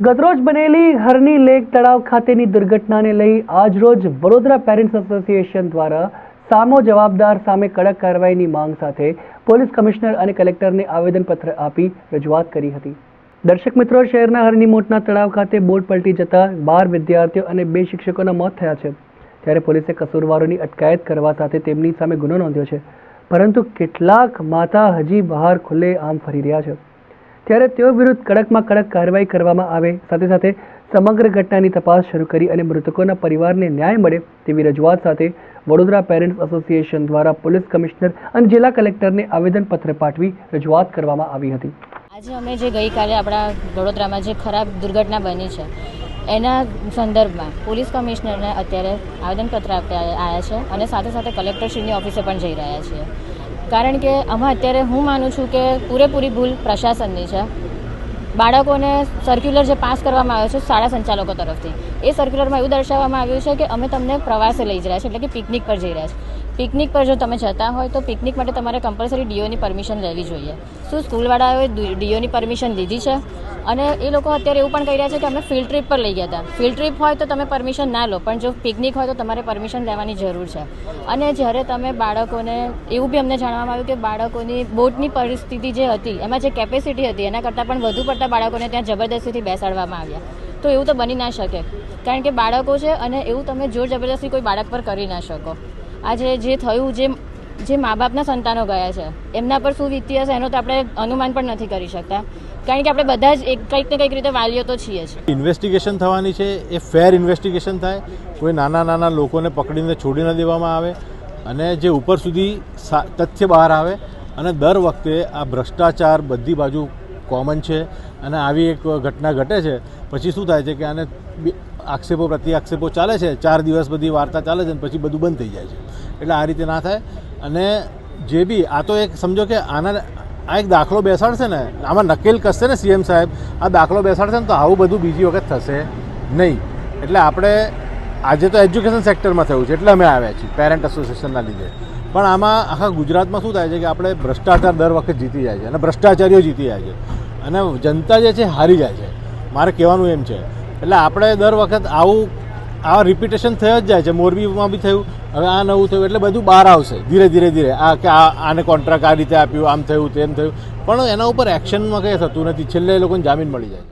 ગતરોજ બનેલી હરની લેક તળાવ ખાતેની દુર્ઘટનાને લઈ આજરોજ વડોદરા પેરેન્ટ્સ એસોસિએશન દ્વારા સામો જવાબદાર સામે કડક કાર્યવાહીની માંગ સાથે પોલીસ કમિશનર અને કલેક્ટરને આવેદનપત્ર આપી રજૂઆત કરી હતી। દર્શક મિત્રો, શહેરના હરની મોટના તળાવ ખાતે બોટ પલટી જતા 12 વિદ્યાર્થીઓ અને 2 શિક્ષકોના મોત થયા છે, ત્યારે પોલીસે કસૂરવારોની અટકાયત કરવા સાથે તેમની સામે ગુનો નોંધ્યો છે, પરંતુ કેટલાક માતા હજી બહાર ખુલ્લે આમ ફરી રહ્યા છે, ત્યારે તેઓ વિરુદ્ધ કડકમાં કડક કાર્યવાહી કરવામાં આવે, સાથે સાથે સમગ્ર ઘટનાની તપાસ શરૂ કરી અને મૃતકોના પરિવારને ન્યાય મળે તેવી રજૂઆત સાથે વડોદરા પેરેન્ટ્સ એસોસિએશન દ્વારા પોલીસ કમિશનર અને જિલ્લા કલેક્ટરને આવેદનપત્ર પાઠવી રજૂઆત કરવામાં આવી હતી। આજે અમે જે ગઈકાલે આપણા વડોદરામાં જે ખરાબ દુર્ઘટના બની છે એના સંદર્ભમાં પોલીસ કમિશનરને અત્યારે આવેદનપત્ર આવ્યા છે અને સાથે સાથે કલેક્ટરશ્રીની ઓફિસે પણ જઈ રહ્યા છીએ, કારણ કે આમાં અત્યારે હું માનું છું કે પૂરેપૂરી ભૂલ પ્રશાસનની છે। બાળકોને સર્ક્યુલર જે પાસ કરવામાં આવ્યો છે શાળા સંચાલકો તરફથી, એ સર્ક્યુલરમાં એવું દર્શાવવામાં આવ્યું છે કે અમે તમને પ્રવાસે લઈ જઈ રહ્યા છીએ, એટલે કે પિકનિક પર જઈ રહ્યા છીએ। પિકનિક પર જો તમે જતા હોય તો પિકનિક માટે તમારે કમ્પલસરી ડીઓની પરમિશન લેવી જોઈએ। શું સ્કૂલવાળાઓએ ડીઓની પરમિશન લીધી છે? અને એ લોકો અત્યારે એવું પણ કહી રહ્યા છે કે અમે ફિલ્ડ ટ્રીપ પર લઈ ગયા હતા। ફિલ્ડ ટ્રીપ હોય તો તમે પરમિશન ના લો, પણ જો પિકનિક હોય તો તમારે પરમિશન લેવાની જરૂર છે। અને જ્યારે તમે બાળકોને એવું બી અમને જાણવામાં આવ્યું કે બાળકોની બોટની પરિસ્થિતિ જે હતી એમાં જે કેપેસિટી હતી એના કરતાં પણ વધુ પડતા બાળકોને ત્યાં જબરદસ્તીથી બેસાડવામાં આવ્યા, તો એવું તો બની ના શકે, કારણ કે બાળકો છે અને એવું તમે જોર જબરદસ્તી કોઈ બાળક પર કરી ના શકો। આજે જે થયું, જે મા બાપના સંતાનો ગયા છે એમના પર શું વીતી હશે એનો તો આપણે અનુમાન પણ નથી કરી શકતા, કારણ કે આપણે બધા જ કંઈક ને કંઈક રીતે વાલીઓ તો છીએ જ। ઇન્વેસ્ટિગેશન થવાની છે, એ ફેર ઇન્વેસ્ટિગેશન થાય, કોઈ નાના લોકોને પકડીને છોડી ન દેવામાં આવે અને જે ઉપર સુધી તથ્ય બહાર આવે। અને દર વખતે આ ભ્રષ્ટાચાર બધી બાજુ કોમન છે અને આવી એક ઘટના ઘટે છે પછી શું થાય છે કે આને આક્ષેપો પ્રતિ આક્ષેપો ચાલે છે, 4 દિવસ બધી વાર્તા ચાલે છે અને પછી બધું બંધ થઈ જાય છે, એટલે આ રીતે ના થાય। અને જે બી આ તો એક સમજો કે આ એક દાખલો બેસાડશે ને, આમાં નકેલ કસશે ને સીએમ સાહેબ, આ દાખલો બેસાડશે ને તો આવું બધું બીજી વખત થશે નહીં। એટલે આપણે આજે તો એજ્યુકેશન સેક્ટરમાં થયું છે એટલે અમે આવ્યા છીએ પેરેન્ટ એસોસિએશનના લીધે, પણ આમાં આખા ગુજરાતમાં શું થાય છે કે આપણે ભ્રષ્ટાચાર દર વખત જીતી જાય છે અને ભ્રષ્ટાચારીઓ જીતી જાય છે અને જનતા જે છે હારી જાય છે, મારે કહેવાનું એમ છે। એટલે આપણે દર વખત આ રિપીટેશન થઈ જ જાય છે। મોરબીમાં બી થયું, હવે આ નવું થયું, એટલે બધું બહાર આવશે ધીરે આ કે આને કોન્ટ્રાક્ટ આ રીતે આપ્યું, આમ થયું તેમ થયું, પણ એના ઉપર એક્શનમાં કંઈ થતું નથી, છેલ્લે એ લોકોને જામીન મળી જાય।